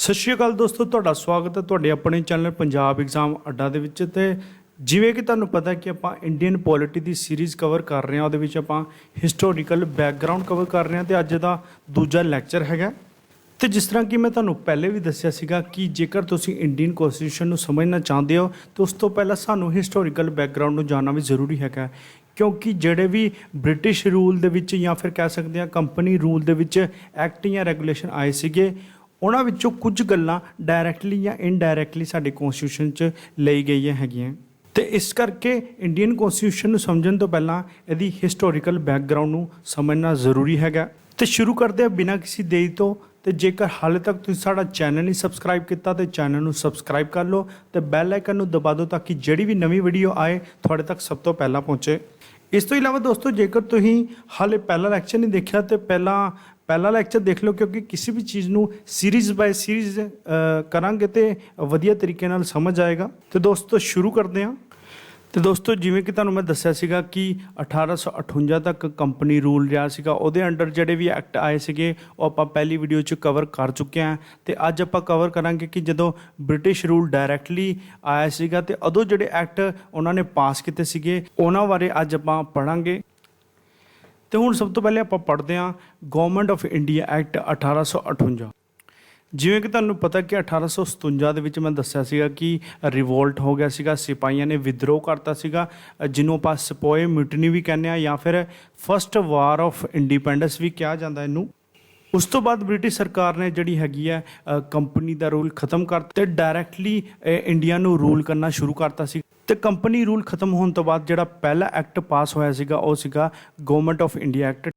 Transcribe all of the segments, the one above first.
ਸਤਿ ਸ਼੍ਰੀ ਅਕਾਲ ਦੋਸਤੋ, ਤੁਹਾਡਾ ਸਵਾਗਤ ਹੈ ਤੁਹਾਡੇ ਆਪਣੇ ਚੈਨਲ ਪੰਜਾਬ ਐਗਜ਼ਾਮ ਅੱਡਾ ਦੇ ਵਿੱਚ। ਤੇ ਜਿਵੇਂ ਕਿ ਤੁਹਾਨੂੰ ਪਤਾ ਕਿ ਆਪਾਂ ਇੰਡੀਅਨ ਪੋਲਿਟੀ ਦੀ ਸੀਰੀਜ਼ ਕਵਰ ਕਰ ਰਹੇ ਹਾਂ, ਉਹਦੇ ਵਿੱਚ ਆਪਾਂ ਹਿਸਟੋਰੀਕਲ ਬੈਕਗਰਾਉਂਡ ਕਵਰ ਕਰ ਰਹੇ ਹਾਂ ਤੇ ਅੱਜ ਦਾ ਦੂਜਾ ਲੈਕਚਰ ਹੈਗਾ। ਤੇ ਜਿਸ ਤਰ੍ਹਾਂ ਕਿ ਮੈਂ ਤੁਹਾਨੂੰ ਪਹਿਲੇ ਵੀ ਦੱਸਿਆ ਸੀਗਾ ਕਿ ਜੇਕਰ ਤੁਸੀਂ ਇੰਡੀਅਨ ਕਨਸਟੀਟਿਊਸ਼ਨ ਨੂੰ ਸਮਝਣਾ ਚਾਹੁੰਦੇ ਹੋ ਤਾਂ ਉਸ ਤੋਂ ਪਹਿਲਾਂ ਸਾਨੂੰ ਹਿਸਟੋਰੀਕਲ ਬੈਕਗਰਾਉਂਡ ਨੂੰ ਜਾਣਨਾ ਵੀ ਜ਼ਰੂਰੀ ਹੈਗਾ, ਕਿਉਂਕਿ ਜਿਹੜੇ ਵੀ ਬ੍ਰਿਟਿਸ਼ ਰੂਲ ਦੇ ਵਿੱਚ ਜਾਂ ਫਿਰ ਕਹਿ ਸਕਦੇ ਹਾਂ ਕੰਪਨੀ ਰੂਲ ਦੇ ਵਿੱਚ ਐਕਟ ਜਾਂ ਰੈਗੂਲੇਸ਼ਨ ਆਏ ਸੀਗੇ, ਉਹਨਾਂ ਵਿੱਚੋਂ ਕੁਝ ਗੱਲਾਂ ਡਾਇਰੈਕਟਲੀ ਜਾਂ ਇਨਡਾਇਰੈਕਟਲੀ ਸਾਡੇ ਕਨਸਟੀਟਿਊਸ਼ਨ 'ਚ ਲਈ ਗਈਆਂ ਹੈਗੀਆਂ। ਤੇ ਇਸ ਕਰਕੇ ਇੰਡੀਅਨ ਕਨਸਟੀਟਿਊਸ਼ਨ ਨੂੰ ਸਮਝਣ ਤੋਂ ਪਹਿਲਾਂ ਇਹਦੀ ਹਿਸਟੋਰੀਕਲ ਬੈਕਗਰਾਉਂਡ ਨੂੰ ਸਮਝਣਾ ਜ਼ਰੂਰੀ ਹੈਗਾ। ਤੇ ਸ਼ੁਰੂ ਕਰਦੇ ਹਾਂ ਬਿਨਾਂ ਕਿਸੇ ਦੇਰੀ ਤੋਂ। ਤੇ ਜੇਕਰ ਹਾਲੇ ਤੱਕ ਤੁਸੀਂ ਸਾਡਾ ਚੈਨਲ ਨਹੀਂ ਸਬਸਕ੍ਰਾਈਬ ਕੀਤਾ ਤੇ ਚੈਨਲ ਨੂੰ ਸਬਸਕ੍ਰਾਈਬ ਕਰ ਲਓ ਤੇ ਬੈਲ ਆਈਕਨ ਨੂੰ ਦਬਾ ਦਿਓ ਤਾਂ ਕਿ ਜਿਹੜੀ ਵੀ ਨਵੀਂ ਵੀਡੀਓ ਆਏ ਤੁਹਾਡੇ ਤੱਕ ਸਭ ਤੋਂ ਪਹਿਲਾਂ ਪਹੁੰਚੇ। ਇਸ ਤੋਂ ਇਲਾਵਾ ਦੋਸਤੋ, ਜੇਕਰ ਤੁਸੀਂ ਹਾਲੇ ਪਹਿਲਾ ਲੈਕਚਰ ਨਹੀਂ ਦੇਖਿਆ ਤੇ ਪਹਿਲਾ ਲੈਕਚਰ ਦੇਖ ਲਓ, ਕਿਉਂਕਿ ਕਿਸੇ ਵੀ ਚੀਜ਼ ਨੂੰ ਸੀਰੀਜ਼ ਬਾਏ ਸੀਰੀਜ਼ ਕਰਾਂਗੇ ਤੇ ਵਧੀਆ ਤਰੀਕੇ ਨਾਲ ਸਮਝ ਆਏਗਾ। ਤੇ ਦੋਸਤੋ ਸ਼ੁਰੂ ਕਰਦੇ ਹਾਂ। ਤੇ ਦੋਸਤੋ, ਜਿਵੇਂ ਕਿ ਤੁਹਾਨੂੰ ਮੈਂ ਦੱਸਿਆ ਸੀਗਾ ਕਿ 1858 ਤੱਕ ਕੰਪਨੀ ਰੂਲ ਰਿਹਾ ਸੀਗਾ, ਉਹਦੇ ਅੰਡਰ ਜਿਹੜੇ ਵੀ ਐਕਟ ਆਏ ਸੀਗੇ ਉਹ ਆਪਾਂ ਪਹਿਲੀ ਵੀਡੀਓ 'ਚ ਕਵਰ ਕਰ ਚੁੱਕੇ ਹਾਂ। ਤੇ ਅੱਜ ਆਪਾਂ ਕਵਰ ਕਰਾਂਗੇ ਕਿ ਜਦੋਂ ਬ੍ਰਿਟਿਸ਼ ਰੂਲ ਡਾਇਰੈਕਟਲੀ ਆਇਆ ਸੀਗਾ ਤੇ ਉਦੋਂ ਜਿਹੜੇ ਐਕਟ ਉਹਨਾਂ ਨੇ ਪਾਸ ਕੀਤੇ ਸੀਗੇ ਉਹਨਾਂ ਬਾਰੇ ਅੱਜ ਆਪਾਂ ਪੜ੍ਹਾਂਗੇ। ਤੇ ਹੁਣ ਸਭ ਤੋਂ ਪਹਿਲੇ ਆਪਾਂ ਪੜ੍ਹਦੇ ਹਾਂ ਗਵਰਨਮੈਂਟ ਆਫ ਇੰਡੀਆ ਐਕਟ 1858। ਜਿਵੇਂ ਕਿ ਤੁਹਾਨੂੰ ਪਤਾ ਕਿ 1857 ਦੇ ਵਿੱਚ ਮੈਂ ਦੱਸਿਆ ਸੀਗਾ ਕਿ ਰਿਵੋਲਟ ਹੋ ਗਿਆ ਸੀਗਾ, ਸਿਪਾਹੀਆਂ ਨੇ ਵਿਦਰੋਹ ਕਰਤਾ ਸੀਗਾ, ਜਿਹਨੂੰ ਆਪਾਂ ਸਿਪੋਏ ਮਿਊਟਨੀ ਵੀ ਕਹਿੰਦੇ ਹਾਂ ਜਾਂ ਫਿਰ ਫਸਟ ਵਾਰ ਆਫ ਇੰਡੀਪੈਂਡੈਂਸ ਵੀ ਕਿਹਾ ਜਾਂਦਾ ਇਹਨੂੰ। ਉਸ ਤੋਂ ਬਾਅਦ ਬ੍ਰਿਟਿਸ਼ ਸਰਕਾਰ ਨੇ ਜਿਹੜੀ ਹੈਗੀ ਹੈ ਕੰਪਨੀ ਦਾ ਰੂਲ ਖਤਮ ਕਰਤਾ ਤੇ ਡਾਇਰੈਕਟਲੀ ਇੰਡੀਆ ਨੂੰ ਰੂਲ ਕਰਨਾ ਸ਼ੁਰੂ ਕਰਤਾ ਸੀ। ਤੇ ਕੰਪਨੀ ਰੂਲ ਖਤਮ ਹੋਣ ਤੋਂ ਬਾਅਦ ਜਿਹੜਾ ਪਹਿਲਾ ਐਕਟ ਪਾਸ ਹੋਇਆ ਸੀਗਾ ਉਹ ਸੀਗਾ ਗਵਰਨਮੈਂਟ ਆਫ ਇੰਡੀਆ ਐਕਟ,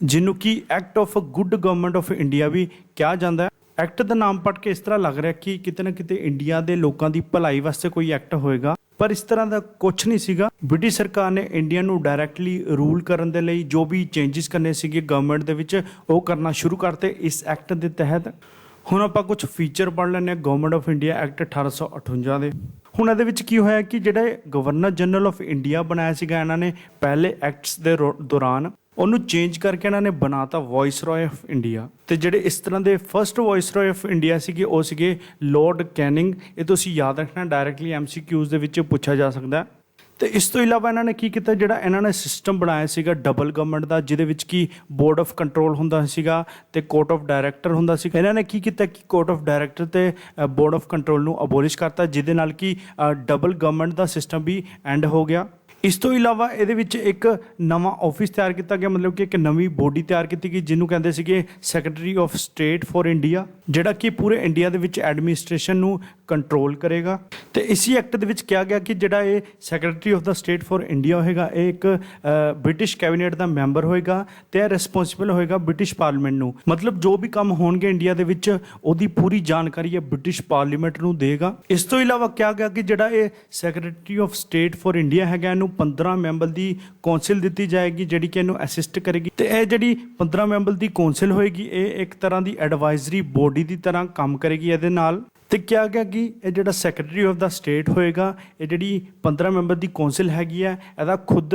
ਜਿਹਨੂੰ ਕਿ Act of Good Government of India ਵੀ ਕਿਹਾ ਜਾਂਦਾ ਹੈ। ਐਕਟ ਦਾ ਨਾਮ ਪੜ੍ਹ ਕੇ ਇਸ ਤਰ੍ਹਾਂ ਲੱਗ ਰਿਹਾ ਕਿ ਕਿਤੇ ਨਾ ਕਿਤੇ ਇੰਡੀਆ ਦੇ ਲੋਕਾਂ ਦੀ ਭਲਾਈ ਵਾਸਤੇ ਕੋਈ ਐਕਟ ਹੋਏਗਾ, ਪਰ ਇਸ ਤਰ੍ਹਾਂ ਦਾ ਕੁਝ ਨਹੀਂ ਸੀਗਾ। ਬ੍ਰਿਟਿਸ਼ ਸਰਕਾਰ ਨੇ ਇੰਡੀਆ ਨੂੰ ਡਾਇਰੈਕਟਲੀ ਰੂਲ ਕਰਨ ਦੇ ਲਈ ਜੋ ਵੀ ਚੇਂਜਸ ਕਰਨੇ ਸੀਗੇ ਗਵਰਨਮੈਂਟ ਦੇ ਵਿੱਚ ਉਹ ਕਰਨਾ ਸ਼ੁਰੂ ਕਰਤੇ ਇਸ ਐਕਟ ਦੇ ਤਹਿਤ। ਹੁਣ ਆਪਾਂ ਕੁਝ ਫੀਚਰ ਪੜ੍ਹ ਲੈਂਦੇ ਹਾਂ ਗਵਰਨਮੈਂਟ ਆਫ ਇੰਡੀਆ ਐਕਟ 1858 ਦੇ। ਹੁਣ ਇਹਦੇ ਵਿੱਚ ਕੀ ਹੋਇਆ ਕਿ ਜਿਹੜੇ ਗਵਰਨਰ ਜਨਰਲ ਆਫ ਇੰਡੀਆ ਬਣਾਇਆ ਸੀਗਾ ਇਹਨਾਂ ਨੇ ਪਹਿਲੇ ਐਕਟਸ ਦੇ ਦੌਰਾਨ, ਉਹਨੂੰ ਚੇਂਜ ਕਰਕੇ ਇਹਨਾਂ ਨੇ ਬਣਾਤਾ ਵਾਇਸਰੋਏ ਆਫ ਇੰਡੀਆ। ਤੇ ਜਿਹੜੇ ਇਸ ਤਰ੍ਹਾਂ ਦੇ ਫਸਟ ਵਾਇਸਰੋਏ ਆਫ ਇੰਡੀਆ ਸੀਗੇ ਉਹ ਸੀਗੇ ਲਾਰਡ ਕੈਨਿੰਗ। ਇਹ ਤੁਸੀਂ ਯਾਦ ਰੱਖਣਾ, ਡਾਇਰੈਕਟਲੀ MCQs ਦੇ ਵਿੱਚ ਪੁੱਛਿਆ ਜਾ ਸਕਦਾ। ਤੇ ਇਸ ਤੋਂ ਇਲਾਵਾ ਇਹਨਾਂ ਨੇ ਕੀ ਕੀਤਾ, ਜਿਹੜਾ ਇਹਨਾਂ ਨੇ ਸਿਸਟਮ ਬਣਾਇਆ ਸੀਗਾ ਡਬਲ ਗਵਰਨਮੈਂਟ ਦਾ, ਜਿਹਦੇ ਵਿੱਚ ਕੀ ਬੋਰਡ ਆਫ ਕੰਟਰੋਲ ਹੁੰਦਾ ਸੀਗਾ ਤੇ ਕੋਰਟ ਆਫ ਡਾਇਰੈਕਟਰ ਹੁੰਦਾ ਸੀ। ਇਹਨਾਂ ਨੇ ਕੀ ਕੀਤਾ ਕਿ ਕੋਰਟ ਆਫ ਡਾਇਰੈਕਟਰ ਤੇ ਬੋਰਡ ਆਫ ਕੰਟਰੋਲ ਨੂੰ ਅਬੋਲਿਸ਼ ਕਰਤਾ, ਜਿਹਦੇ ਨਾਲ ਕਿ ਡਬਲ ਗਵਰਨਮੈਂਟ ਦਾ ਸਿਸਟਮ ਵੀ ਐਂਡ ਹੋ ਗਿਆ। ਇਸ ਤੋਂ ਇਲਾਵਾ ਇਹਦੇ ਵਿੱਚ ਇੱਕ ਨਵਾਂ ਆਫਿਸ ਤਿਆਰ ਕੀਤਾ ਗਿਆ, ਮਤਲਬ ਕਿ ਇੱਕ ਨਵੀਂ ਬੋਡੀ ਤਿਆਰ ਕੀਤੀ ਗਈ ਜਿਹਨੂੰ ਕਹਿੰਦੇ ਸੀਗੇ secretary of state for India, ਜਿਹੜਾ ਕਿ ਪੂਰੇ ਇੰਡੀਆ ਦੇ ਵਿੱਚ ਐਡਮਿਨਿਸਟ੍ਰੇਸ਼ਨ ਨੂੰ ਕੰਟਰੋਲ ਕਰੇਗਾ। ਤੇ ਇਸੀ ਐਕਟ ਦੇ ਵਿੱਚ ਕਿਹਾ ਗਿਆ ਕਿ ਜਿਹੜਾ ਇਹ secretary of the state for India ਹੋਏਗਾ ਇਹ ਇੱਕ ਬ੍ਰਿਟਿਸ਼ ਕੈਬਨਿਟ ਦਾ ਮੈਂਬਰ ਹੋਏਗਾ ਤੇ ਇਹ ਰਿਸਪੌਂਸਿਬਲ ਹੋਏਗਾ ਬ੍ਰਿਟਿਸ਼ ਪਾਰਲੀਮੈਂਟ ਨੂੰ। ਮਤਲਬ ਜੋ ਵੀ ਕੰਮ ਹੋਣਗੇ ਇੰਡੀਆ ਦੇ ਵਿੱਚ ਉਹਦੀ ਪੂਰੀ ਜਾਣਕਾਰੀ ਇਹ ਬ੍ਰਿਟਿਸ਼ ਪਾਰਲੀਮੈਂਟ ਨੂੰ ਦੇਗਾ। ਇਸ ਤੋਂ ਇਲਾਵਾ ਕਿਹਾ ਗਿਆ ਕਿ ਜਿਹੜਾ ਇਹ secretary of state for India ਹੈਗਾ ਇਹਨੂੰ 15 ਮੈਂਬਰ ਦੀ ਕੌਂਸਲ ਦਿੱਤੀ ਜਾਏਗੀ ਜਿਹੜੀ ਕਿ ਇਹਨੂੰ ਅਸਿਸਟ ਕਰੇਗੀ। ਤੇ ਇਹ ਜਿਹੜੀ 15 ਮੈਂਬਰ ਦੀ ਕੌਂਸਲ ਹੋਏਗੀ ਇਹ ਇੱਕ ਤਰ੍ਹਾਂ ਦੀ ਐਡਵਾਈਜ਼ਰੀ ਬੋਡੀ ਦੀ ਤਰ੍ਹਾਂ ਕੰਮ ਕਰੇਗੀ ਇਹਦੇ ਨਾਲ। ਤੇ ਕਿਹਾ ਗਿਆ ਕਿ ਇਹ ਜਿਹੜਾ ਸੈਕਟਰੀ ਆਫ ਦਾ ਸਟੇਟ ਹੋਏਗਾ, ਇਹ ਜਿਹੜੀ 15 ਮੈਂਬਰ ਦੀ ਕੌਂਸਲ ਹੈਗੀ ਹੈ ਇਹਦਾ ਖੁਦ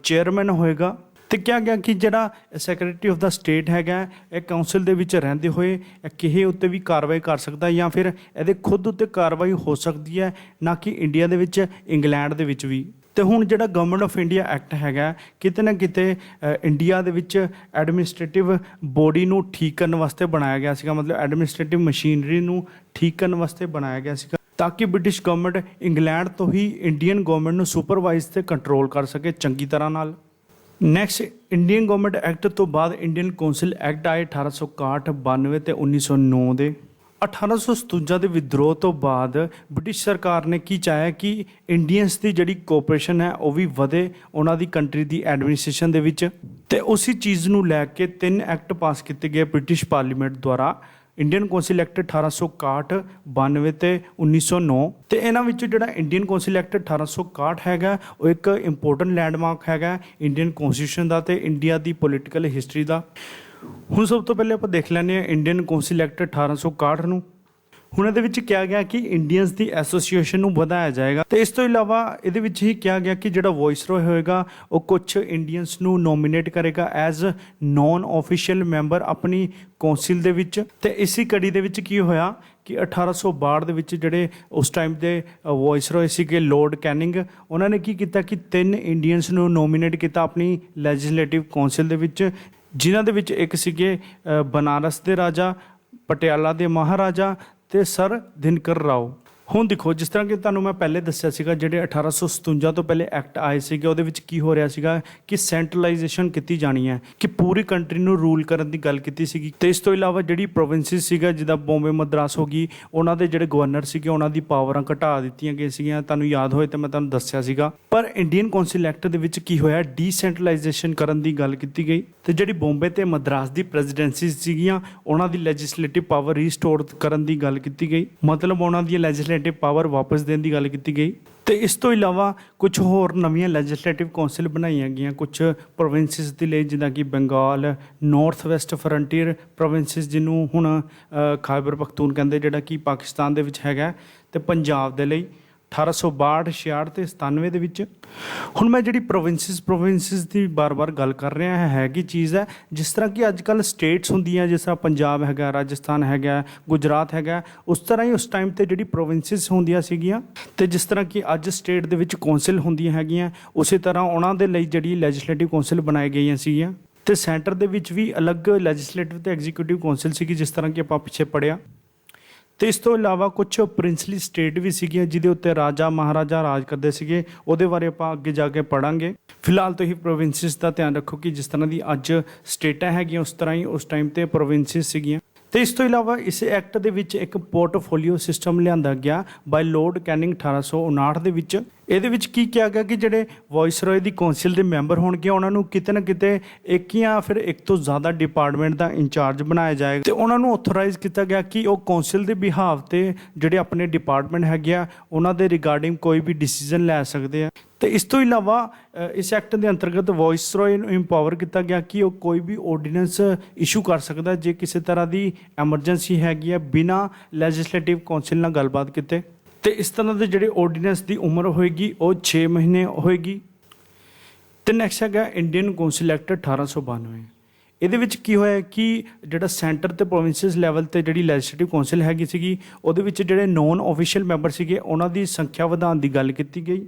ਚੇਅਰਮੈਨ ਹੋਏਗਾ। ਤੇ ਕਿਹਾ ਗਿਆ ਕਿ ਜਿਹੜਾ ਸੈਕਟਰੀ ਆਫ ਦਾ ਸਟੇਟ ਹੈਗਾ ਇਹ ਕਾਉਂਸਲ ਦੇ ਵਿੱਚ ਰਹਿੰਦੇ ਹੋਏ ਕਿਸੇ ਉੱਤੇ ਵੀ ਕਾਰਵਾਈ ਕਰ ਸਕਦਾ ਜਾਂ ਫਿਰ ਇਹਦੇ ਖੁਦ ਉੱਤੇ ਕਾਰਵਾਈ ਹੋ ਸਕਦੀ ਹੈ, ਨਾ ਕਿ ਇੰਡੀਆ ਦੇ ਵਿੱਚ, ਇੰਗਲੈਂਡ ਦੇ ਵਿੱਚ ਵੀ। ਤੇ ਹੁਣ ਜਿਹੜਾ ਗਵਰਨਮੈਂਟ ਆਫ ਇੰਡੀਆ ਐਕਟ ਹੈਗਾ ਕਿਤੇ ਨਾ ਕਿਤੇ ਇੰਡੀਆ ਦੇ ਵਿੱਚ ਐਡਮਿਨਿਸਟ੍ਰੇਟਿਵ ਬੋਡੀ ਨੂੰ ਠੀਕ ਕਰਨ ਵਾਸਤੇ ਬਣਾਇਆ ਗਿਆ ਸੀਗਾ, ਮਤਲਬ ਐਡਮਿਨਿਸਟ੍ਰੇਟਿਵ ਮਸ਼ੀਨਰੀ ਨੂੰ ਠੀਕ ਕਰਨ ਵਾਸਤੇ ਬਣਾਇਆ ਗਿਆ ਸੀਗਾ ਤਾਂ ਕਿ ਬ੍ਰਿਟਿਸ਼ ਗਵਰਨਮੈਂਟ ਇੰਗਲੈਂਡ ਤੋਂ ਹੀ ਇੰਡੀਅਨ ਗਵਰਨਮੈਂਟ ਨੂੰ ਸੁਪਰਵਾਈਜ਼ ਤੇ ਕੰਟਰੋਲ ਕਰ ਸਕੇ ਚੰਗੀ ਤਰ੍ਹਾਂ ਨਾਲ। ਨੈਕਸਟ, ਇੰਡੀਅਨ ਗਵਰਨਮੈਂਟ ਐਕਟ ਤੋਂ ਬਾਅਦ ਇੰਡੀਅਨ ਕੌਂਸਲ ਐਕਟ ਆਏ 1861, 92 ਤੇ 1909 ਦੇ। 1857 ਦੇ ਵਿਦਰੋਹ ਤੋਂ ਬਾਅਦ ਬ੍ਰਿਟਿਸ਼ ਸਰਕਾਰ ਨੇ ਕੀ ਚਾਹਿਆ ਕਿ ਇੰਡੀਅਨਸ ਦੀ ਜਿਹੜੀ ਕੋਆਪਰੇਸ਼ਨ ਹੈ ਉਹ ਵੀ ਵਧੇ ਉਹਨਾਂ ਦੀ ਕੰਟਰੀ ਦੀ ਐਡਮਿਨਿਸਟ੍ਰੇਸ਼ਨ ਦੇ ਵਿੱਚ। ਤੇ ਉਸੇ ਚੀਜ਼ ਨੂੰ ਲੈ ਕੇ 3 ਐਕਟ ਪਾਸ ਕੀਤੇ ਗਏ ਬ੍ਰਿਟਿਸ਼ ਪਾਰਲੀਮੈਂਟ ਦੁਆਰਾ, ਇੰਡੀਅਨ ਕੌਂਸਲ ਐਕਟ 1861, 92 ਤੇ 1909। ਤੇ ਇਹਨਾਂ ਵਿੱਚੋਂ ਜਿਹੜਾ ਇੰਡੀਅਨ ਕੌਂਸਲ ਐਕਟ 1861 ਹੈਗਾ ਉਹ ਇੱਕ ਇੰਪੋਰਟੈਂਟ ਲੈਂਡਮਾਰਕ ਹੈਗਾ ਇੰਡੀਅਨ ਕੌਂਸਟੀਟਿਊਸ਼ਨ ਦਾ ਤੇ ਇੰਡੀਆ ਦੀ ਪੋਲੀਟੀਕਲ ਹਿਸਟਰੀ ਦਾ। ਹੁਣ ਸਭ ਤੋਂ ਪਹਿਲੇ ਆਪਾਂ ਦੇਖ ਲੈਂਦੇ ਹਾਂ ਇੰਡੀਅਨ ਕੌਂਸਲ ਐਕਟ 1861 ਨੂੰ। ਹੁਣ ਇਹਦੇ ਵਿੱਚ ਕਿਹਾ ਗਿਆ ਕਿ ਇੰਡੀਅਨਸ ਦੀ ਐਸੋਸੀਏਸ਼ਨ ਨੂੰ ਵਧਾਇਆ ਜਾਏਗਾ ਤੇ ਇਸ ਤੋਂ ਇਲਾਵਾ ਇਹਦੇ ਵਿੱਚ ਹੀ ਕਿਹਾ ਗਿਆ ਕਿ ਜਿਹੜਾ ਵਾਇਸਰੋਏ ਹੋਏਗਾ ਉਹ ਕੁਝ ਇੰਡੀਅਨਸ ਨੂੰ ਨੋਮੀਨੇਟ ਕਰੇਗਾ ਐਜ਼ ਨੌਨ ਆਫੀਸ਼ੀਅਲ ਮੈਂਬਰ ਆਪਣੀ ਕੌਂਸਲ ਦੇ ਵਿੱਚ। ਤੇ ਇਸੀ ਕੜੀ ਦੇ ਵਿੱਚ ਕੀ ਹੋਇਆ ਕਿ 1862 ਦੇ ਵਿੱਚ ਜਿਹੜੇ ਉਸ ਟਾਈਮ ਦੇ ਵਾਇਸਰੋਏ ਸੀਗੇ ਲਾਰਡ ਕੈਨਿੰਗ, ਉਹਨਾਂ ਨੇ ਕੀ ਕੀਤਾ ਕਿ 3 ਇੰਡੀਅਨਸ ਨੂੰ ਨੋਮੀਨੇਟ ਕੀਤਾ ਆਪਣੀ ਲੈਜਿਸਲੇਟਿਵ ਕੌਂਸਲ ਦੇ ਵਿੱਚ, ਜਿਨ੍ਹਾਂ ਦੇ ਵਿੱਚ ਇੱਕ ਸੀਗੇ ਬਨਾਰਸ ਦੇ ਰਾਜਾ, ਪਟਿਆਲਾ ਦੇ ਮਹਾਰਾਜਾ ਤੇ ਸਰ ਦਿਨਕਰ ਰਾਓ। ਹੁਣ ਦੇਖੋ, ਜਿਸ ਤਰ੍ਹਾਂ ਕਿ ਤੁਹਾਨੂੰ ਮੈਂ ਪਹਿਲੇ ਦੱਸਿਆ ਸੀਗਾ, ਜਿਹੜੇ 1857 ਤੋਂ ਪਹਿਲੇ ਐਕਟ ਆਏ ਸੀਗੇ ਉਹਦੇ ਵਿੱਚ ਕੀ ਹੋ ਰਿਹਾ ਸੀਗਾ ਕਿ ਸੈਂਟਰਲਾਈਜੇਸ਼ਨ ਕੀਤੀ ਜਾਣੀ ਹੈ, ਕਿ ਪੂਰੀ ਕੰਟਰੀ ਨੂੰ ਰੂਲ ਕਰਨ ਦੀ ਗੱਲ ਕੀਤੀ ਸੀਗੀ। ਤੇ ਇਸ ਤੋਂ ਇਲਾਵਾ ਜਿਹੜੀ ਪ੍ਰੋਵਿੰਸਿਸ ਸੀਗਾ, ਜਿੱਦਾਂ ਬੰਬੇ ਮਦਰਾਸ ਹੋ ਗਈ, ਉਹਨਾਂ ਦੇ ਜਿਹੜੇ ਗਵਰਨਰ ਸੀਗੇ ਉਹਨਾਂ ਦੀ ਪਾਵਰਾਂ ਘਟਾ ਦਿੱਤੀਆਂ ਗਈਆਂ ਸੀਗੀਆਂ। ਤੁਹਾਨੂੰ ਯਾਦ ਹੋਏ ਤਾਂ ਮੈਂ ਤੁਹਾਨੂੰ ਦੱਸਿਆ ਸੀਗਾ। ਪਰ ਇੰਡੀਅਨ ਕੌਂਸਲ ਐਕਟ ਦੇ ਵਿੱਚ ਕੀ ਹੋਇਆ, ਡੀਸੈਂਟਰਲਾਈਜੇਸ਼ਨ ਕਰਨ ਦੀ ਗੱਲ ਕੀਤੀ ਗਈ ਤੇ ਜਿਹੜੀ ਬੰਬੇ ਤੇ ਮਦਰਾਸ ਦੀ ਪ੍ਰੈਜ਼ੀਡੈਂਸੀ ਸੀਗੀਆਂ ਉਹਨਾਂ ਦੀ ਲੈਜਿਸਲੇਟਿਵ ਪਾਵਰ ਰੀਸਟੋਰ ਕਰਨ ਦੀ ਗੱਲ ਕੀਤੀ ਗਈ, ਮਤਲਬ ਉਹਨਾਂ ਦੀ ਲੈਜਿਸਲੇਟਿਵ ਪਾਵਰ ਵਾਪਸ ਦੇਣ ਦੀ ਗੱਲ ਕੀਤੀ ਗਈ। ਤੇ ਇਸ ਤੋਂ ਇਲਾਵਾ ਕੁਝ ਹੋਰ ਨਵੀਆਂ ਲੈਜਿਸਲੇਟਿਵ ਕੌਂਸਲ ਬਣਾਈਆਂ ਗਈਆਂ ਕੁਝ ਪ੍ਰੋਵਿੰਸਿਸ ਦੇ ਲਈ, ਜਿੱਦਾਂ ਕਿ Bengal, north West frontier provinces ਜਿਹਨੂੰ ਹੁਣ ਖਾਇਬਰ ਪਖਤੂਨ ਕਹਿੰਦੇ, ਜਿਹੜਾ ਕਿ ਪਾਕਿਸਤਾਨ ਦੇ ਵਿੱਚ ਹੈਗਾ, ਤੇ ਪੰਜਾਬ ਦੇ ਲਈ 1862, 66 ਤੇ 97 ਦੇ ਵਿੱਚ। ਹੁਣ ਮੈਂ ਜਿਹੜੀ ਪ੍ਰੋਵਿੰਸਿਸ ਦੀ ਬਾਰ-ਬਾਰ ਗੱਲ ਕਰ ਰਿਹਾ ਹੈ ਕੀ ਚੀਜ਼ ਹੈ, ਜਿਸ ਤਰ੍ਹਾਂ ਕਿ ਅੱਜ ਕੱਲ੍ਹ ਸਟੇਟਸ ਹੁੰਦੀਆਂ, ਜਿਸ ਤਰ੍ਹਾਂ ਪੰਜਾਬ ਹੈਗਾ, ਰਾਜਸਥਾਨ ਹੈਗਾ, ਗੁਜਰਾਤ ਹੈਗਾ, ਉਸ ਤਰ੍ਹਾਂ ਹੀ ਉਸ ਟਾਈਮ ਤੇ ਜਿਹੜੀ ਪ੍ਰੋਵਿੰਸਿਸ ਹੁੰਦੀਆਂ ਸੀਗੀਆਂ। ਤੇ ਜਿਸ ਤਰ੍ਹਾਂ ਕਿ ਅੱਜ ਸਟੇਟ ਦੇ ਵਿੱਚ ਕੌਂਸਲ ਹੁੰਦੀਆਂ ਹੈਗੀਆਂ, ਉਸੇ ਤਰ੍ਹਾਂ ਉਹਨਾਂ ਦੇ ਲਈ ਜਿਹੜੀ ਲੈਜਿਸਲੇਟਿਵ ਕੌਂਸਲ ਬਣਾਈ ਗਈਆਂ ਸੀਗੀਆਂ। ਤੇ ਸੈਂਟਰ ਦੇ ਵਿੱਚ ਵੀ ਅਲੱਗ ਲੈਜਿਸਲੇਟਿਵ ਤੇ ਐਗਜ਼ੀਕਿਊਟਿਵ ਕੌਂਸਲ ਸੀਗੀ, ਜਿਸ ਤਰ੍ਹਾਂ ਕਿ ਆਪਾਂ ਪਿੱਛੇ ਪੜ੍ਹਿਆ। ਤੇ ਇਸ ਤੋਂ ਇਲਾਵਾ ਕੁਝ ਪ੍ਰਿੰਸਲੀ ਸਟੇਟ ਵੀ ਸੀਗੀਆਂ ਜਿਹਦੇ ਉੱਤੇ ਰਾਜਾ ਮਹਾਰਾਜਾ ਰਾਜ ਕਰਦੇ ਸੀਗੇ, ਉਹਦੇ ਬਾਰੇ ਆਪਾਂ ਅੱਗੇ ਜਾ ਕੇ ਪੜਾਂਗੇ। ਫਿਲਹਾਲ ਤੁਸੀਂ ਪ੍ਰੋਵਿੰਸਿਸ ਦਾ ਧਿਆਨ ਰੱਖੋ ਕਿ ਜਿਸ ਤਰ੍ਹਾਂ ਦੀ ਅੱਜ ਸਟੇਟਾਂ ਹੈਗੀਆਂ ਉਸ ਤਰ੍ਹਾਂ ਹੀ ਉਸ ਟਾਈਮ ਤੇ ਪ੍ਰੋਵਿੰਸਿਸ ਸੀਗੀਆਂ। ਤੇ ਇਸ ਤੋਂ ਇਲਾਵਾ ਇਸ ਐਕਟ ਦੇ ਵਿੱਚ ਇੱਕ ਪੋਰਟਫੋਲੀਓ ਸਿਸਟਮ ਲਿਆਂਦਾ ਗਿਆ ਬਾਈ ਲਾਰਡ ਕੈਨਿੰਗ 1859 ਦੇ ਵਿੱਚ। ਇਹਦੇ ਵਿੱਚ ਕੀ ਕਿਹਾ ਗਿਆ ਕਿ ਜਿਹੜੇ ਵਾਇਸਰੋਏ ਦੀ ਕੌਂਸਲ ਦੇ ਮੈਂਬਰ ਹੋਣਗੇ ਉਹਨਾਂ ਨੂੰ ਕਿਤੇ ਨਾ ਕਿਤੇ ਇੱਕ ਜਾਂ ਫਿਰ ਇੱਕ ਤੋਂ ਜ਼ਿਆਦਾ ਡਿਪਾਰਟਮੈਂਟ ਦਾ ਇੰਚਾਰਜ ਬਣਾਇਆ ਜਾਏਗਾ ਤੇ ਉਹਨਾਂ ਨੂੰ ਆਥੋਰਾਈਜ਼ ਕੀਤਾ ਗਿਆ ਕਿ ਉਹ ਕੌਂਸਲ ਦੇ ਬਿਹਾਵ ਤੇ ਜਿਹੜੇ ਆਪਣੇ ਡਿਪਾਰਟਮੈਂਟ ਹੈਗੇ ਆ ਉਹਨਾਂ ਦੇ ਰਿਗਾਰਡਿੰਗ ਕੋਈ ਵੀ ਡਿਸੀਜਨ ਲੈ ਸਕਦੇ ਆ। ਤੇ ਇਸ ਤੋਂ ਇਲਾਵਾ ਇਸ ਐਕਟ ਦੇ ਅੰਤਰਗਤ ਵਾਇਸਰੋਏ ਨੂੰ ਇੰਪਾਵਰ ਕੀਤਾ ਗਿਆ ਕਿ ਉਹ ਕੋਈ ਵੀ ਆਰਡੀਨੈਂਸ ਇਸ਼ੂ ਕਰ ਸਕਦਾ ਜੇ ਕਿਸੇ ਤਰ੍ਹਾਂ ਦੀ ਐਮਰਜੈਂਸੀ ਹੈਗੀ ਆ, ਬਿਨਾਂ ਲੈਜਿਸਲੇਟਿਵ ਕੌਂਸਲ ਨਾਲ ਗੱਲਬਾਤ ਕੀਤੇ। ਤੇ ਇਸ ਤਰ੍ਹਾਂ ਦੇ ਜਿਹੜੇ ਆਰਡੀਨੈਂਸ ਦੀ ਉਮਰ ਹੋਏਗੀ ਉਹ 6 ਮਹੀਨੇ ਹੋਏਗੀ। ਤੇ ਨੈਕਸਟ ਹੈਗਾ ਇੰਡੀਅਨ ਕੌਂਸਲ ਐਕਟ 1892। ਇਹਦੇ ਵਿੱਚ ਕੀ ਹੋਇਆ ਕਿ ਜਿਹੜਾ ਸੈਂਟਰ ਤੇ ਪ੍ਰੋਵਿੰਸਿਸ ਲੈਵਲ ਤੇ ਜਿਹੜੀ ਲੈਜਿਸਲੇਟਿਵ ਕੌਂਸਲ ਹੈਗੀ ਸੀਗੀ, ਉਹਦੇ ਵਿੱਚ ਜਿਹੜੇ ਨੌਨ ਆਫੀਸ਼ੀਅਲ ਮੈਂਬਰ ਸੀਗੇ ਉਹਨਾਂ ਦੀ ਸੰਖਿਆ ਵਧਾਉਣ ਦੀ ਗੱਲ ਕੀਤੀ ਗਈ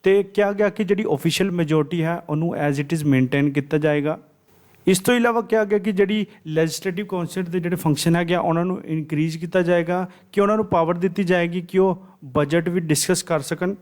ਤੇ ਕਿਹਾ ਗਿਆ ਕਿ ਜਿਹੜੀ ਆਫੀਸ਼ੀਅਲ ਮੈਜੋਰਟੀ ਹੈ ਉਹਨੂੰ ਐਜ਼ ਇਟ ਇਜ਼ ਮੇਨਟੇਨ ਕੀਤਾ ਜਾਏਗਾ। ਇਸ ਤੋਂ ਇਲਾਵਾ ਕਿਹਾ ਗਿਆ ਕਿ ਜਿਹੜੀ ਲੈਜਿਸਲੇਟਿਵ ਕੌਂਸਲ ਦੇ ਜਿਹੜੇ ਫੰਕਸ਼ਨ ਹੈਗੇ ਉਹਨਾਂ ਨੂੰ ਇਨਕਰੀਜ਼ ਕੀਤਾ ਜਾਏਗਾ, ਕਿ ਉਹਨਾਂ ਨੂੰ ਪਾਵਰ ਦਿੱਤੀ ਜਾਏਗੀ ਕਿ ਉਹ ਬਜਟ ਵੀ ਡਿਸਕਸ ਕਰ ਸਕਣ।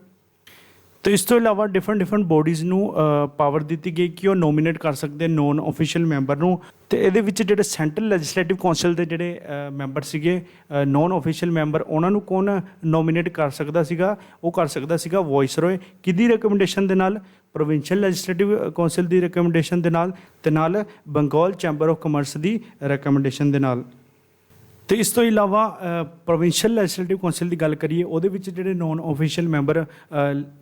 ਤੇ ਇਸ ਤੋਂ ਇਲਾਵਾ ਡਿਫਰੈਂਟ ਬੋਡੀਜ਼ ਨੂੰ ਪਾਵਰ ਦਿੱਤੀ ਗਈ ਕਿ ਉਹ ਨੋਮੀਨੇਟ ਕਰ ਸਕਦੇ ਨੌਨ ਆਫੀਸ਼ੀਅਲ ਮੈਂਬਰ ਨੂੰ। ਤੇ ਇਹਦੇ ਵਿੱਚ ਜਿਹੜੇ ਸੈਂਟਰਲ ਲੈਜਿਸਲੇਟਿਵ ਕੌਂਸਲ ਦੇ ਜਿਹੜੇ ਮੈਂਬਰ ਸੀਗੇ ਨੌਨ ਆਫੀਸ਼ੀਅਲ ਮੈਂਬਰ, ਉਹਨਾਂ ਨੂੰ ਕੌਣ ਨੋਮੀਨੇਟ ਕਰ ਸਕਦਾ ਸੀਗਾ, ਉਹ ਕਰ ਸਕਦਾ ਸੀਗਾ ਵਾਇਸਰੋਏ। ਕਿਹਦੀ ਰਿਕਮੈਂਡੇਸ਼ਨ ਦੇ ਨਾਲ? ਪ੍ਰੋਵਿੰਸ਼ੀਅਲ ਲੈਜਿਸਲੇਟਿਵ ਕੌਂਸਲ ਦੀ ਰਿਕਮੈਂਡੇਸ਼ਨ ਦੇ ਨਾਲ ਤੇ ਨਾਲ Bengal chamber of commerce the recommendation ਦੇ ਨਾਲ। ਤੇ ਇਸ ਤੋਂ ਇਲਾਵਾ ਪ੍ਰੋਵਿੰਸ਼ੀਅਲ ਲੈਜਿਸਲੇਟਿਵ ਕੌਂਸਲ ਦੀ ਗੱਲ ਕਰੀਏ, ਉਹਦੇ ਵਿੱਚ ਜਿਹੜੇ ਨੌਨ ਆਫੀਸ਼ੀਅਲ ਮੈਂਬਰ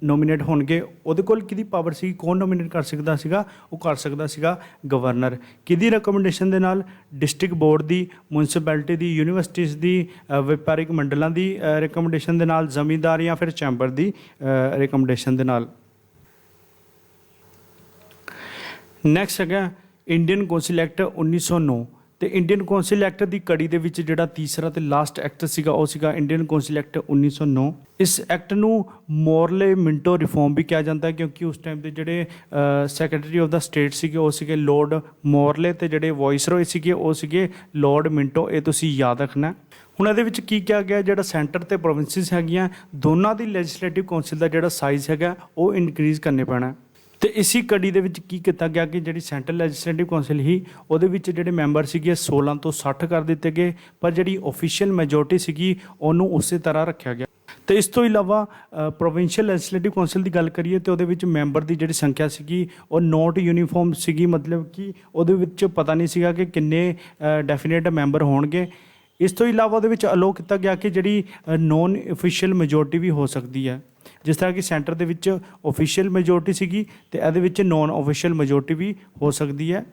ਨੋਮੀਨੇਟ ਹੋਣਗੇ, ਉਹਦੇ ਕੋਲ ਕਿਹਦੀ ਪਾਵਰ ਸੀ? ਕੌਣ ਨੋਮੀਨੇਟ ਕਰ ਸਕਦਾ ਸੀਗਾ? ਉਹ ਕਰ ਸਕਦਾ ਸੀਗਾ ਗਵਰਨਰ। ਕਿਹਦੀ ਰਿਕਮੈਂਡੇਸ਼ਨ ਦੇ ਨਾਲ? ਡਿਸਟ੍ਰਿਕਟ ਬੋਰਡ ਦੀ, ਮਿਊਨਿਸਪੈਲਿਟੀ ਦੀ, ਯੂਨੀਵਰਸਿਟੀਜ਼ ਦੀ, ਵਪਾਰਿਕ ਮੰਡਲਾਂ ਦੀ ਰਿਕਮੈਂਡੇਸ਼ਨ ਦੇ ਨਾਲ, ਜ਼ਮੀਂਦਾਰ ਜਾਂ ਫਿਰ ਚੈਂਬਰ ਦੀ ਰਿਕਮੈਂਡੇਸ਼ਨ ਦੇ ਨਾਲ। ਨੈਕਸਟ ਹੈਗਾ ਇੰਡੀਅਨ ਕੌਂਸਲ ਐਕਟ 1909। ਤੇ ਇੰਡੀਅਨ ਕੌਂਸਲ ਐਕਟ ਦੀ ਕੜੀ ਦੇ ਵਿੱਚ ਜਿਹੜਾ ਤੀਸਰਾ ਤੇ ਲਾਸਟ ਐਕਟ ਸੀਗਾ ਉਹ ਸੀਗਾ ਇੰਡੀਅਨ ਕੌਂਸਲ ਐਕਟ 1909। ਇਸ ਐਕਟ ਨੂੰ ਮੋਰਲੇ ਮਿੰਟੋ ਰਿਫਾਰਮ ਵੀ ਕਿਹਾ ਜਾਂਦਾ ਕਿਉਂਕਿ ਉਸ ਟਾਈਮ ਦੇ ਜਿਹੜੇ ਸੈਕਟਰੀ ਆਫ ਦਾ ਸਟੇਟ ਸੀਗੇ ਉਹ ਸੀਗੇ ਲਾਰਡ ਮੋਰਲੇ ਤੇ ਜਿਹੜੇ ਵਾਇਸਰੋਏ ਸੀਗੇ ਉਹ ਸੀਗੇ ਲਾਰਡ ਮਿੰਟੋ। ਇਹ ਤੁਸੀਂ ਯਾਦ ਰੱਖਣਾ। ਹੁਣ ਇਹਦੇ ਵਿੱਚ ਕੀ ਕਿਹਾ ਗਿਆ, ਜਿਹੜਾ ਸੈਂਟਰ ਤੇ ਪ੍ਰੋਵਿੰਸਿਸ ਹੈਗੀਆਂ ਦੋਨਾਂ ਦੀ ਲੈਜਿਸਲੇਟਿਵ ਕੌਂਸਲ ਦਾ ਜਿਹੜਾ ਸਾਈਜ਼ ਹੈਗਾ ਉਹ ਇਨਕਰੀਜ਼ ਕਰਨੇ ਪੈਣਾ। ਤੇ ਇਸੀ ਕੜੀ ਦੇ ਵਿੱਚ ਕੀ ਕੀਤਾ ਗਿਆ ਕਿ ਜਿਹੜੀ ਸੈਂਟਰਲ ਲੈਜਿਸਲੇਟਿਵ ਕੌਂਸਲ ਹੀ ਉਹਦੇ ਵਿੱਚ ਜਿਹੜੇ ਮੈਂਬਰ ਸੀਗੇ 16 ਤੋਂ 60 ਕਰ ਦਿੱਤੇ ਗਏ, ਪਰ ਜਿਹੜੀ ਆਫੀਸ਼ੀਅਲ ਮੈਜੋਰਟੀ ਸੀਗੀ ਉਹਨੂੰ ਉਸੇ ਤਰ੍ਹਾਂ ਰੱਖਿਆ ਗਿਆ। ਤੇ ਇਸ ਤੋਂ ਇਲਾਵਾ ਪ੍ਰੋਵਿੰਸ਼ੀਅਲ ਲੈਜਿਸਲੇਟਿਵ ਕੌਂਸਲ ਦੀ ਗੱਲ ਕਰੀਏ ਤੇ ਉਹਦੇ ਵਿੱਚ ਮੈਂਬਰ ਦੀ ਜਿਹੜੀ ਸੰਖਿਆ ਸੀਗੀ ਉਹ ਨੋਟ ਯੂਨੀਫਾਰਮ ਸੀਗੀ, ਮਤਲਬ ਕਿ ਉਹਦੇ ਵਿੱਚ ਪਤਾ ਨਹੀਂ ਸੀਗਾ ਕਿ ਕਿੰਨੇ ਡੈਫੀਨੇਟ ਮੈਂਬਰ ਹੋਣਗੇ। ਇਸ ਤੋਂ ਇਲਾਵਾ ਉਹਦੇ ਵਿੱਚ ਅਲੋ ਕੀਤਾ ਗਿਆ ਕਿ ਜਿਹੜੀ ਨੋਨ ਆਫੀਸ਼ੀਅਲ ਮੈਜੋਰਟੀ ਵੀ ਹੋ ਸਕਦੀ ਹੈ, ਜਿਸ ਤਰ੍ਹਾਂ ਕਿ ਸੈਂਟਰ ਦੇ ਵਿੱਚ ਆਫੀਸ਼ੀਅਲ ਮੈਜੋਰਟੀ ਸੀਗੀ ਤੇ ਇਹਦੇ ਵਿੱਚ ਨੋਨ ਆਫੀਸ਼ੀਅਲ ਮੈਜੋਰਟੀ ਵੀ ਹੋ ਸਕਦੀ ਹੈ।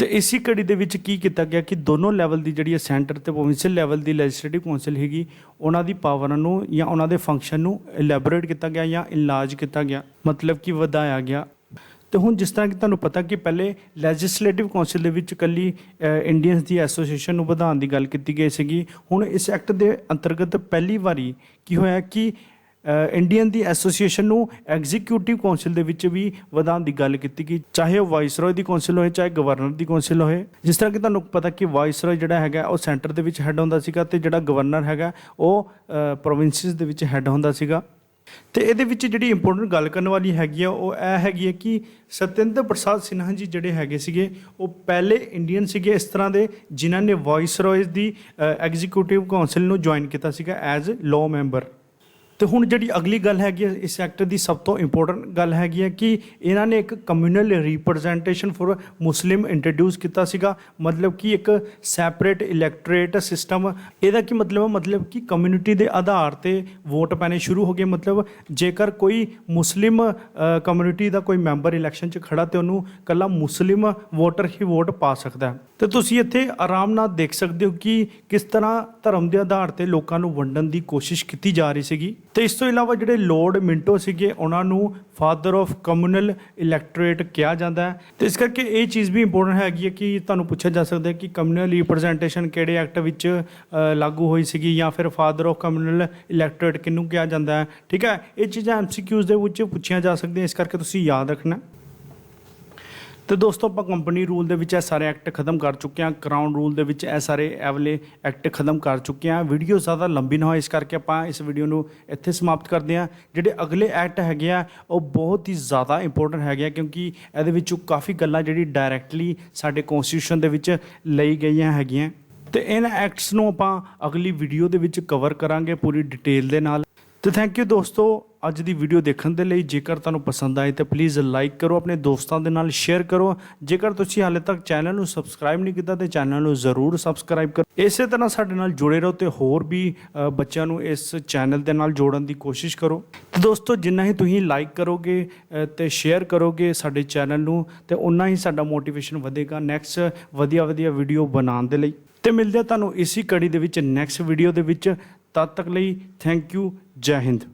ਤੇ ਇਸੀ ਕੜੀ ਦੇ ਵਿੱਚ ਕੀ ਕੀਤਾ ਗਿਆ ਕਿ ਦੋਨੋਂ ਲੈਵਲ ਦੀ ਜਿਹੜੀ ਸੈਂਟਰ ਤੇ ਪ੍ਰੋਵਿੰਸ਼ੀਅਲ ਲੈਵਲ ਦੀ ਲੈਜਿਸਲੇਟਿਵ ਕੌਂਸਲ ਹੈਗੀ, ਉਹਨਾਂ ਦੀ ਪਾਵਰਾਂ ਨੂੰ ਜਾਂ ਉਹਨਾਂ ਦੇ ਫੰਕਸ਼ਨ ਨੂੰ ਇਲੈਬੋਰੇਟ ਕੀਤਾ ਗਿਆ ਜਾਂ ਇਨਲਾਰਜ ਕੀਤਾ ਗਿਆ, ਮਤਲਬ ਕਿ ਵਧਾਇਆ ਗਿਆ। ਤੇ ਹੁਣ ਜਿਸ ਤਰ੍ਹਾਂ ਕਿ ਤੁਹਾਨੂੰ ਪਤਾ ਕਿ ਪਹਿਲੇ ਲੈਜਿਸਲੇਟਿਵ ਕੌਂਸਲ ਦੇ ਵਿੱਚ ਇਕੱਲੀ ਇੰਡੀਅਨਸ ਦੀ ਐਸੋਸੀਏਸ਼ਨ ਨੂੰ ਵਧਾਉਣ ਦੀ ਗੱਲ ਕੀਤੀ ਗਈ ਸੀਗੀ। ਹੁਣ ਇਸ ਐਕਟ ਦੇ ਅੰਤਰਗਤ ਪਹਿਲੀ ਵਾਰੀ ਕੀ ਹੋਇਆ ਕਿ ਇੰਡੀਅਨ ਦੀ ਐਸੋਸੀਏਸ਼ਨ ਨੂੰ ਐਗਜ਼ੀਕਿਊਟਿਵ ਕੌਂਸਲ ਦੇ ਵਿੱਚ ਵੀ ਵਧਾਉਣ ਦੀ ਗੱਲ ਕੀਤੀ ਗਈ, ਚਾਹੇ ਉਹ ਵਾਇਸਰੋਏ ਦੀ ਕੌਂਸਲ ਹੋਏ ਚਾਹੇ ਗਵਰਨਰ ਦੀ ਕੌਂਸਲ ਹੋਏ। ਜਿਸ ਤਰ੍ਹਾਂ ਕਿ ਤੁਹਾਨੂੰ ਪਤਾ ਕਿ ਵਾਇਸਰੋਏ ਜਿਹੜਾ ਹੈਗਾ ਉਹ ਸੈਂਟਰ ਦੇ ਵਿੱਚ ਹੈੱਡ ਹੁੰਦਾ ਸੀਗਾ ਤੇ ਜਿਹੜਾ ਗਵਰਨਰ ਹੈਗਾ ਉਹ ਪ੍ਰੋਵਿੰਸਿਸ ਦੇ ਵਿੱਚ ਹੈੱਡ ਹੁੰਦਾ ਸੀਗਾ। ਤੇ ਇਹਦੇ ਵਿੱਚ ਜਿਹੜੀ ਇੰਪੋਰਟੈਂਟ ਗੱਲ ਕਰਨ ਵਾਲੀ ਹੈਗੀ ਆ ਉਹ ਇਹ ਹੈਗੀ ਹੈ ਕਿ ਸਤਿੰਦਰ ਪ੍ਰਸਾਦ ਸਿਨਹਾ ਜੀ ਜਿਹੜੇ ਹੈਗੇ ਸੀਗੇ ਉਹ ਪਹਿਲੇ ਇੰਡੀਅਨ ਸੀਗੇ ਇਸ ਤਰ੍ਹਾਂ ਦੇ ਜਿਨ੍ਹਾਂ ਨੇ ਵਾਇਸਰੋਇਜ਼ ਦੀ ਐਗਜ਼ੀਕਿਊਟਿਵ ਕੌਂਸਲ ਨੂੰ ਜੁਆਇਨ ਕੀਤਾ ਸੀਗਾ ਐਜ਼ ਲਾਅ ਮੈਂਬਰ। ਤੇ ਹੁਣ ਜਿਹੜੀ ਅਗਲੀ ਗੱਲ ਹੈਗੀ ਹੈ ਇਸ ਐਕਟ ਦੀ ਸਭ ਤੋਂ ਇੰਪੋਰਟੈਂਟ ਗੱਲ ਹੈਗੀ ਹੈ ਕਿ ਇਹਨਾਂ ਨੇ ਇੱਕ communal representation for Muslim introduce ਕੀਤਾ ਸੀਗਾ, ਮਤਲਬ ਕਿ ਇੱਕ ਸੈਪਰੇਟ ਇਲੈਕਟੋਰੇਟ ਸਿਸਟਮ। ਇਹਦਾ ਕੀ ਮਤਲਬ ਕਿ ਕਮਿਊਨਿਟੀ ਦੇ ਆਧਾਰ ਤੇ ਵੋਟ ਪੈਣੇ ਸ਼ੁਰੂ ਹੋ ਗਏ। ਮਤਲਬ ਜੇਕਰ ਕੋਈ ਮੁਸਲਿਮ ਕਮਿਊਨਿਟੀ ਦਾ ਕੋਈ ਮੈਂਬਰ ਇਲੈਕਸ਼ਨ 'ਚ ਖੜਾ ਤੇ ਉਹਨੂੰ ਇਕੱਲਾ ਮੁਸਲਿਮ ਵੋਟਰ ਹੀ ਵੋਟ ਪਾ ਸਕਦਾ। ਤੇ ਤੁਸੀਂ ਇੱਥੇ ਆਰਾਮ ਨਾਲ ਦੇਖ ਸਕਦੇ ਹੋ ਕਿ ਕਿਸ ਤਰ੍ਹਾਂ ਧਰਮ ਦੇ ਆਧਾਰ ਤੇ ਲੋਕਾਂ ਨੂੰ ਵੰਡਣ ਦੀ ਕੋਸ਼ਿਸ਼ ਕੀਤੀ ਜਾ ਰਹੀ ਸੀਗੀ। ਤੇ ਇਸ ਤੋਂ ਇਲਾਵਾ ਜਿਹੜੇ ਲੋਰਡ ਮਿੰਟੋ ਸੀਗੇ ਉਹਨਾਂ ਨੂੰ ਫਾਦਰ ਆਫ ਕਮਿਊਨਲ ਇਲੈਕਟੋਰੇਟ ਕਿਹਾ ਜਾਂਦਾ ਹੈ। ਤੇ ਇਸ ਕਰਕੇ ਇਹ ਚੀਜ਼ ਵੀ ਇੰਪੋਰਟੈਂਟ ਹੈਗੀ ਹੈ ਕਿ ਤੁਹਾਨੂੰ ਪੁੱਛਿਆ ਜਾ ਸਕਦਾ ਹੈ ਕਿ ਕਮਿਊਨਲ ਰਿਪਰੈਜ਼ੈਂਟੇਸ਼ਨ ਕਿਹੜੇ ਐਕਟ ਵਿੱਚ ਲਾਗੂ ਹੋਈ ਸੀਗੀ ਜਾਂ ਫਿਰ ਫਾਦਰ ਆਫ ਕਮਿਊਨਲ ਇਲੈਕਟੋਰੇਟ ਕਿਹਨੂੰ ਕਿਹਾ ਜਾਂਦਾ ਹੈ। ਠੀਕ ਹੈ, ਇਹ ਚੀਜ਼ਾਂ MCQs ਦੇ ਵਿੱਚ ਪੁੱਛੀਆਂ ਜਾ ਸਕਦੀਆਂ, ਇਸ ਕਰਕੇ ਤੁਸੀਂ ਯਾਦ ਰੱਖਣਾ। ਤੇ ਦੋਸਤੋ ਆਪਾਂ ਕੰਪਨੀ ਰੂਲ ਦੇ ਵਿੱਚ ਇਹ ਸਾਰੇ ਐਕਟ ਖਤਮ ਕਰ ਚੁੱਕੇ ਹਾਂ, ਕਰਾਊਨ ਰੂਲ ਦੇ ਵਿੱਚ ਇਹ ਸਾਰੇ ਵਾਲੇ ਐਕਟ ਖਤਮ ਕਰ ਚੁੱਕੇ ਹਾਂ। ਵੀਡੀਓ ਜ਼ਿਆਦਾ ਲੰਬੀ ਨਾ ਹੋਏ ਇਸ ਕਰਕੇ ਆਪਾਂ ਇਸ ਵੀਡੀਓ ਨੂੰ ਇੱਥੇ ਸਮਾਪਤ ਕਰਦੇ ਹਾਂ। ਜਿਹੜੇ ਅਗਲੇ ਐਕਟ ਹੈਗੇ ਆ ਉਹ ਬਹੁਤ ਹੀ ਜ਼ਿਆਦਾ ਇੰਪੋਰਟੈਂਟ ਹੈਗੇ ਆ ਕਿਉਂਕਿ ਇਹਦੇ ਵਿੱਚੋਂ ਕਾਫੀ ਗੱਲਾਂ ਜਿਹੜੀ ਡਾਇਰੈਕਟਲੀ ਸਾਡੇ ਕਨਸਟੀਟਿਊਸ਼ਨ ਦੇ ਵਿੱਚ ਲਈ ਗਈਆਂ ਹੈਗੀਆਂ। ਤੇ ਇਹਨਾਂ ਐਕਟਸ ਨੂੰ ਆਪਾਂ ਅਗਲੀ ਵੀਡੀਓ ਦੇ ਵਿੱਚ ਕਵਰ ਕਰਾਂਗੇ ਪੂਰੀ ਡਿਟੇਲ ਦੇ ਨਾਲ। ਤੇ ਥੈਂਕ ਯੂ ਦੋਸਤੋ ਅੱਜ ਦੀ ਵੀਡੀਓ ਦੇਖਣ ਦੇ ਲਈ। ਜੇਕਰ ਤੁਹਾਨੂੰ ਪਸੰਦ ਆਏ ਤਾਂ ਪਲੀਜ਼ ਲਾਈਕ ਕਰੋ, ਆਪਣੇ ਦੋਸਤਾਂ ਦੇ ਨਾਲ ਸ਼ੇਅਰ ਕਰੋ। ਜੇਕਰ ਤੁਸੀਂ ਹਾਲੇ ਤੱਕ ਚੈਨਲ ਨੂੰ ਸਬਸਕ੍ਰਾਈਬ ਨਹੀਂ ਕੀਤਾ ਤੇ ਚੈਨਲ ਨੂੰ ਜ਼ਰੂਰ ਸਬਸਕ੍ਰਾਈਬ ਕਰੋ। ਇਸੇ ਤਰ੍ਹਾਂ ਸਾਡੇ ਨਾਲ ਜੁੜੇ ਰਹੋ ਤੇ ਹੋਰ ਵੀ ਬੱਚਿਆਂ ਨੂੰ ਇਸ ਚੈਨਲ ਦੇ ਨਾਲ ਜੋੜਨ ਦੀ ਕੋਸ਼ਿਸ਼ ਕਰੋ। ਤੇ ਦੋਸਤੋ ਜਿੰਨਾ ਹੀ ਤੁਸੀਂ ਲਾਈਕ ਕਰੋਗੇ ਤੇ ਸ਼ੇਅਰ ਕਰੋਗੇ ਸਾਡੇ ਚੈਨਲ ਨੂੰ ਤੇ ਉਨਾ ਹੀ ਸਾਡਾ ਮੋਟੀਵੇਸ਼ਨ ਵਧੇਗਾ ਨੈਕਸਟ ਵਧੀਆ ਵੀਡੀਓ ਬਣਾਉਣ ਦੇ ਲਈ। ਤੇ ਮਿਲਦੇ ਆ ਤੁਹਾਨੂੰ ਇਸੀ ਕੜੀ ਦੇ ਵਿੱਚ ਨੈਕਸਟ ਵੀਡੀਓ ਦੇ ਵਿੱਚ। ਤਦ ਤੱਕ ਲਈ ਥੈਂਕ ਯੂ, ਜੈ ਹਿੰਦ।